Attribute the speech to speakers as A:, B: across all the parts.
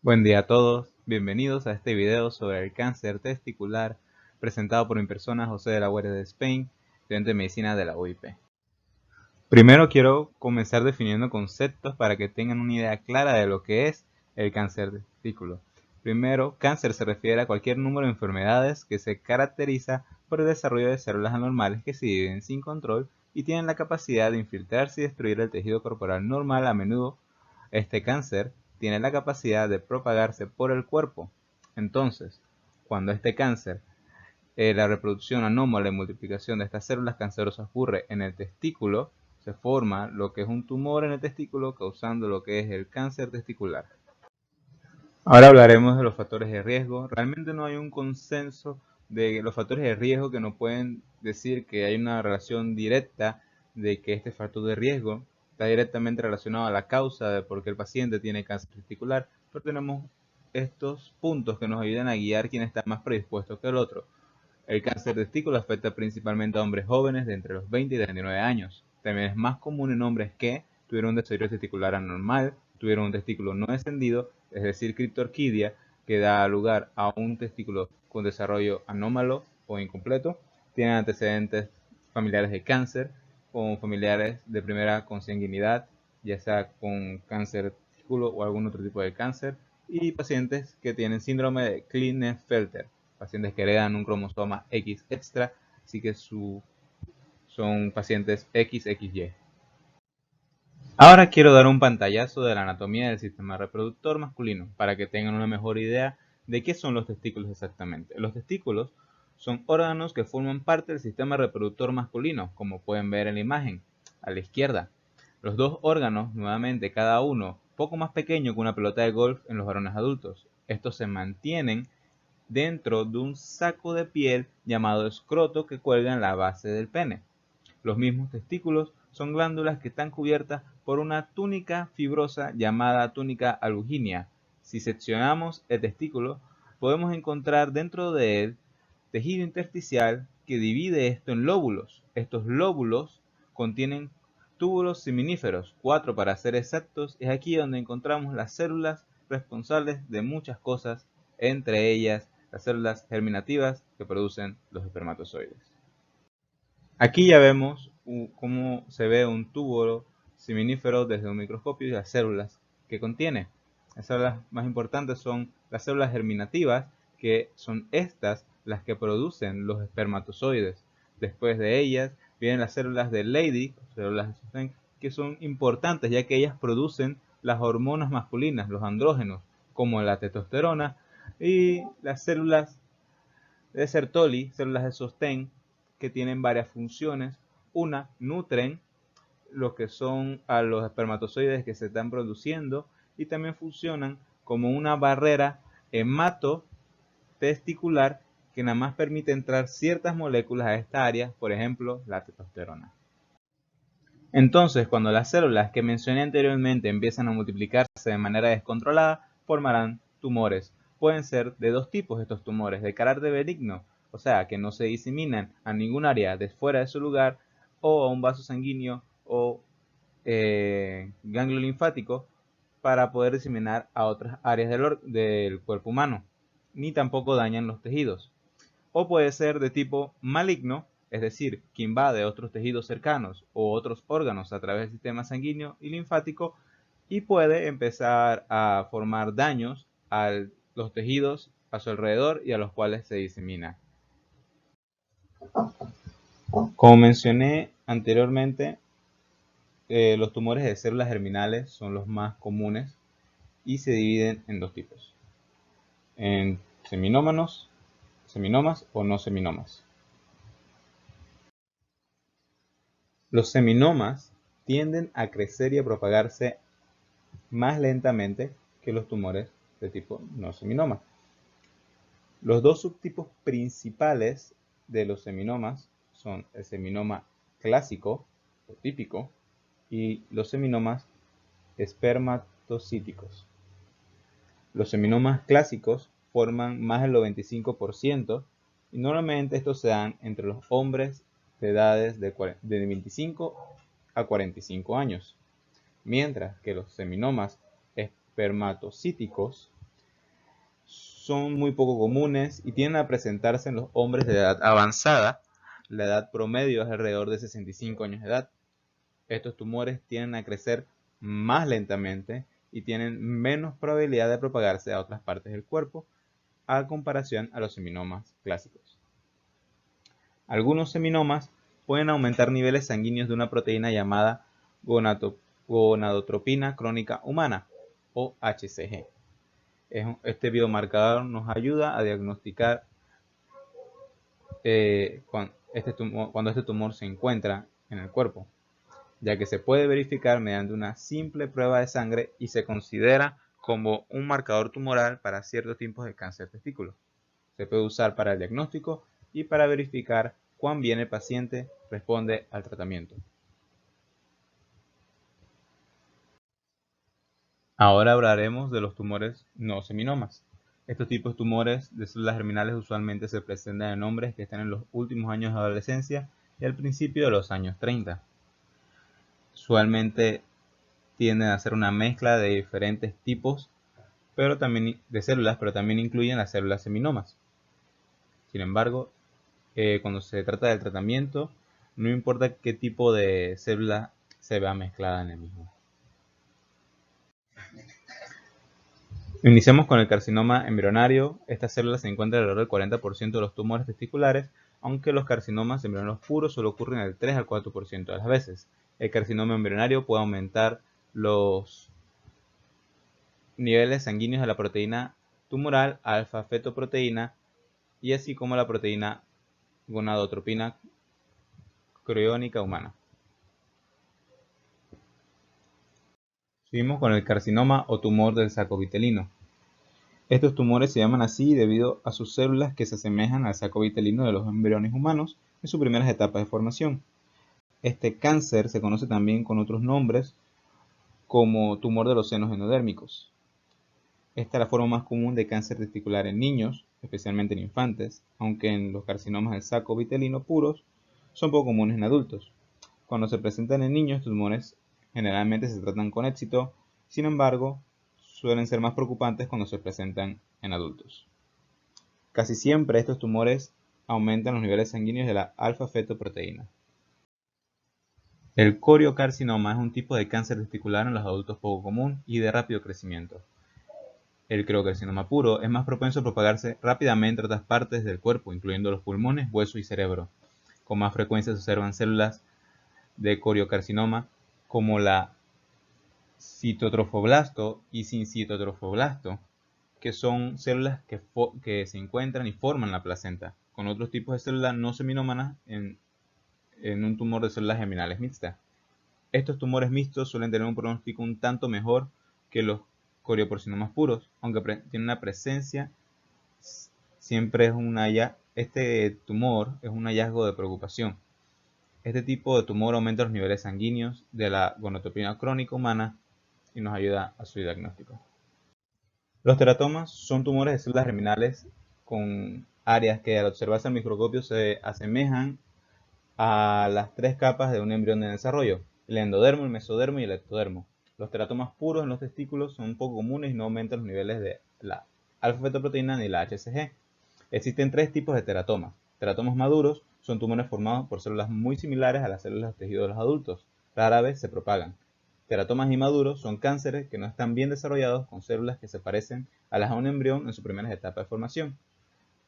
A: Buen día a todos, bienvenidos a este video sobre el cáncer testicular presentado por mi persona José de la Guardia de Spain, estudiante de medicina de la UIP. Primero quiero comenzar definiendo conceptos para que tengan una idea clara de lo que es el cáncer de testículo. Primero, cáncer se refiere a cualquier número de enfermedades que se caracteriza por el desarrollo de células anormales que se dividen sin control y tienen la capacidad de infiltrarse y destruir el tejido corporal normal. A menudo este cáncer tiene la capacidad de propagarse por el cuerpo. Entonces, cuando este cáncer, la reproducción anómala y multiplicación de estas células cancerosas ocurre en el testículo, se forma lo que es un tumor en el testículo causando lo que es el cáncer testicular. Ahora hablaremos de los factores de riesgo. Realmente no hay un consenso de los factores de riesgo que nos pueden decir que hay una relación directa de que este factor de riesgo está directamente relacionado a la causa de por qué el paciente tiene cáncer testicular, pero tenemos estos puntos que nos ayudan a guiar quién está más predispuesto que el otro. El cáncer de testículo afecta principalmente a hombres jóvenes de entre los 20 y 39 años. También es más común en hombres que tuvieron un desarrollo testicular anormal, tuvieron un testículo no descendido, es decir, criptorquidia, que da lugar a un testículo con desarrollo anómalo o incompleto, tienen antecedentes familiares de cáncer, con familiares de primera consanguinidad, ya sea con cáncer de testículo o algún otro tipo de cáncer, y pacientes que tienen síndrome de Klinefelter, pacientes que heredan un cromosoma X extra, así que son pacientes XXY. Ahora quiero dar un pantallazo de la anatomía del sistema reproductor masculino para que tengan una mejor idea de qué son los testículos exactamente. Los testículos son órganos que forman parte del sistema reproductor masculino, como pueden ver en la imagen a la izquierda. Los dos órganos, nuevamente cada uno poco más pequeño que una pelota de golf en los varones adultos. Estos se mantienen dentro de un saco de piel llamado escroto que cuelga en la base del pene. Los mismos testículos son glándulas que están cubiertas por una túnica fibrosa llamada túnica albuginea. Si seccionamos el testículo, podemos encontrar dentro de él tejido intersticial que divide esto en lóbulos. Estos lóbulos contienen túbulos seminíferos, 4 para ser exactos. Es aquí donde encontramos las células responsables de muchas cosas, entre ellas las células germinativas que producen los espermatozoides. Aquí ya vemos cómo se ve un túbulo seminífero desde un microscopio y las células que contiene. Las células más importantes son las células germinativas, que son estas las que producen los espermatozoides. Después de ellas vienen las células de Leydig, células de sostén, que son importantes ya que ellas producen las hormonas masculinas, los andrógenos, como la testosterona, y las células de Sertoli, células de sostén, que tienen varias funciones. Una, nutren lo que son a los espermatozoides que se están produciendo y también funcionan como una barrera hematotesticular que nada más permite entrar ciertas moléculas a esta área, por ejemplo, la testosterona. Entonces, cuando las células que mencioné anteriormente empiezan a multiplicarse de manera descontrolada, formarán tumores. Pueden ser de dos tipos estos tumores: de carácter benigno, o sea, que no se diseminan a ningún área de fuera de su lugar, o a un vaso sanguíneo o ganglio linfático, para poder diseminar a otras áreas del cuerpo humano, ni tampoco dañan los tejidos. O puede ser de tipo maligno, es decir, que invade otros tejidos cercanos o otros órganos a través del sistema sanguíneo y linfático y puede empezar a formar daños a los tejidos a su alrededor y a los cuales se disemina. Como mencioné anteriormente, los tumores de células germinales son los más comunes y se dividen en dos tipos: en seminomas o no seminomas. Los seminomas tienden a crecer y a propagarse más lentamente que los tumores de tipo no seminoma. Los dos subtipos principales de los seminomas son el seminoma clásico o típico y los seminomas espermatocíticos. Los seminomas clásicos forman más del 95% y normalmente estos se dan entre los hombres de edades de 25 a 45 años, mientras que los seminomas espermatocíticos son muy poco comunes y tienden a presentarse en los hombres de edad avanzada. La edad promedio es alrededor de 65 años de edad. Estos tumores tienden a crecer más lentamente y tienen menos probabilidad de propagarse a otras partes del cuerpo a comparación a los seminomas clásicos. Algunos seminomas pueden aumentar niveles sanguíneos de una proteína llamada gonadotropina crónica humana o HCG. Este biomarcador nos ayuda a diagnosticar cuando este tumor se encuentra en el cuerpo, ya que se puede verificar mediante una simple prueba de sangre y se considera como un marcador tumoral para ciertos tipos de cáncer de testículo. Se puede usar para el diagnóstico y para verificar cuán bien el paciente responde al tratamiento. Ahora hablaremos de los tumores no seminomas. Estos tipos de tumores de células germinales usualmente se presentan en hombres que están en los últimos años de adolescencia y al principio de los años 30. Usualmente tienden a ser una mezcla de diferentes tipos de células, pero también incluyen las células seminomas. Sin embargo, cuando se trata del tratamiento, no importa qué tipo de célula se vea mezclada en el mismo. Iniciamos con el carcinoma embrionario. Esta célula se encuentra alrededor del 40% de los tumores testiculares, aunque los carcinomas embrionarios puros solo ocurren el 3 al 4% de las veces. El carcinoma embrionario puede aumentar los niveles sanguíneos de la proteína tumoral alfa-fetoproteína y así como la proteína gonadotropina coriónica humana. Seguimos con el carcinoma o tumor del saco vitelino. Estos tumores se llaman así debido a sus células que se asemejan al saco vitelino de los embriones humanos en sus primeras etapas de formación. Este cáncer se conoce también con otros nombres como tumor de los senos endodérmicos. Esta es la forma más común de cáncer testicular en niños, especialmente en infantes, aunque en los carcinomas del saco vitelino puros son poco comunes en adultos. Cuando se presentan en niños, estos tumores generalmente se tratan con éxito, sin embargo, suelen ser más preocupantes cuando se presentan en adultos. Casi siempre estos tumores aumentan los niveles sanguíneos de la alfa-fetoproteína. El coriocarcinoma es un tipo de cáncer testicular en los adultos poco común y de rápido crecimiento. El coriocarcinoma puro es más propenso a propagarse rápidamente a otras partes del cuerpo, incluyendo los pulmones, hueso y cerebro. Con más frecuencia se observan células de coriocarcinoma como la citotrofoblasto y sincitotrofoblasto, que son células que se encuentran y forman la placenta, con otros tipos de células no seminómanas en un tumor de células germinales mixtas. Estos tumores mixtos suelen tener un pronóstico un tanto mejor que los corioporcinomas puros, aunque tienen una presencia, este tumor es un hallazgo de preocupación. Este tipo de tumor aumenta los niveles sanguíneos de la gonadotropina crónica humana y nos ayuda a su diagnóstico. Los teratomas son tumores de células germinales con áreas que al observarse al microscopio se asemejan a las tres capas de un embrión en desarrollo: el endodermo, el mesodermo y el ectodermo. Los teratomas puros en los testículos son poco comunes y no aumentan los niveles de la alfa-fetoproteína ni la HCG. Existen tres tipos de teratomas. Teratomas maduros son tumores formados por células muy similares a las células del tejido de los adultos. Rara vez se propagan. Teratomas inmaduros son cánceres que no están bien desarrollados con células que se parecen a las de un embrión en sus primeras etapas de formación.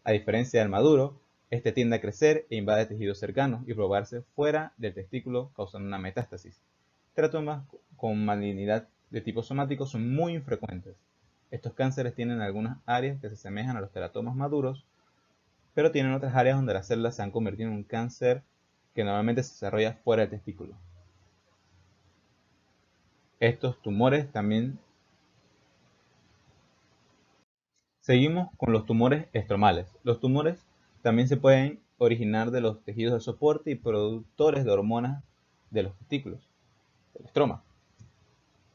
A: A diferencia del maduro, este tiende a crecer e invade tejidos cercanos y propagarse fuera del testículo causando una metástasis. Teratomas con malignidad de tipo somático son muy infrecuentes. Estos cánceres tienen algunas áreas que se asemejan a los teratomas maduros, pero tienen otras áreas donde las células se han convertido en un cáncer que normalmente se desarrolla fuera del testículo. Estos tumores también. Seguimos con los tumores estromales. Los tumores también se pueden originar de los tejidos de soporte y productores de hormonas de los testículos, del estroma.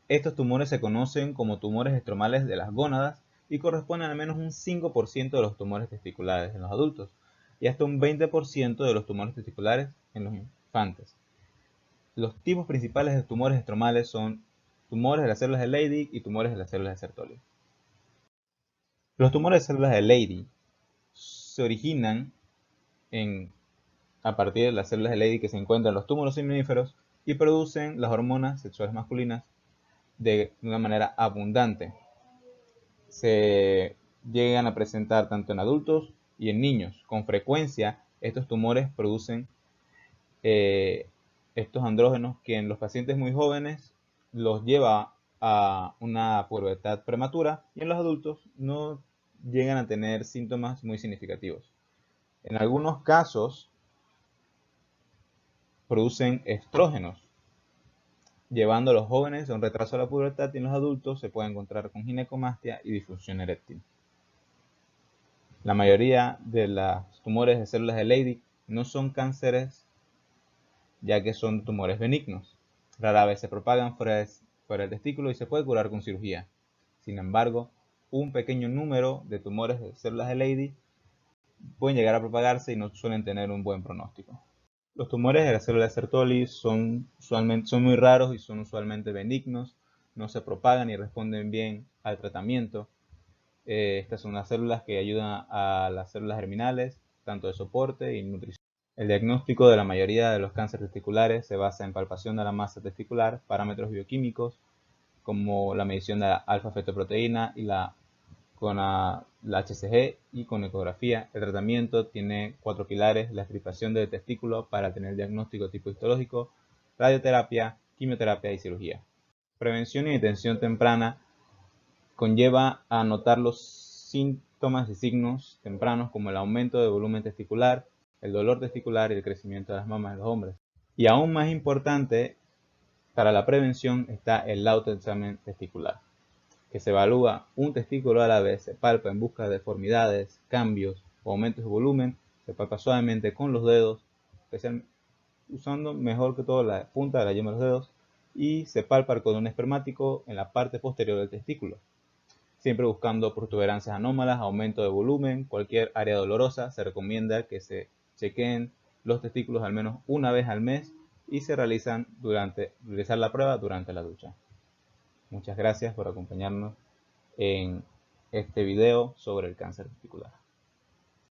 A: Estos tumores se conocen como tumores estromales de las gónadas y corresponden a al menos un 5% de los tumores testiculares en los adultos y hasta un 20% de los tumores testiculares en los infantes. Los tipos principales de tumores estromales son tumores de las células de Leydig y tumores de las células de Sertoli. Los tumores de células de Leydig se originan a partir de las células de Leydig que se encuentran en los túbulos seminíferos y producen las hormonas sexuales masculinas de una manera abundante. Se llegan a presentar tanto en adultos y en niños. Con frecuencia, estos tumores producen estos andrógenos que en los pacientes muy jóvenes los lleva a una pubertad prematura y en los adultos no llegan a tener síntomas muy significativos. En algunos casos producen estrógenos, llevando a los jóvenes a un retraso de la pubertad y en los adultos se puede encontrar con ginecomastia y disfunción eréctil. La mayoría de los tumores de células de Leydig no son cánceres, ya que son tumores benignos. Rara vez se propagan fuera del testículo y se puede curar con cirugía. Sin embargo, un pequeño número de tumores de células de Leydig pueden llegar a propagarse y no suelen tener un buen pronóstico. Los tumores de la célula de Sertoli son muy raros y son usualmente benignos, no se propagan y responden bien al tratamiento. Estas son las células que ayudan a las células germinales, tanto de soporte y nutrición. El diagnóstico de la mayoría de los cánceres testiculares se basa en palpación de la masa testicular, parámetros bioquímicos como la medición de la alfa-fetoproteína y con la HCG y con ecografía. El tratamiento tiene 4 pilares: la extirpación del testículo para tener diagnóstico tipo histológico, radioterapia, quimioterapia y cirugía. Prevención y detención temprana conlleva a notar los síntomas y signos tempranos como el aumento de volumen testicular, el dolor testicular y el crecimiento de las mamas en los hombres. Y aún más importante, para la prevención está el autoexamen testicular, que se evalúa un testículo a la vez, se palpa en busca de deformidades, cambios o aumentos de volumen, se palpa suavemente con los dedos, usando mejor que todo la punta de la yema de los dedos, y se palpa el cordón espermático en la parte posterior del testículo. Siempre buscando protuberancias anómalas, aumento de volumen, cualquier área dolorosa. Se recomienda que se chequeen los testículos al menos una vez al mes y se realizar la prueba durante la ducha. Muchas gracias por acompañarnos en este video sobre el cáncer testicular.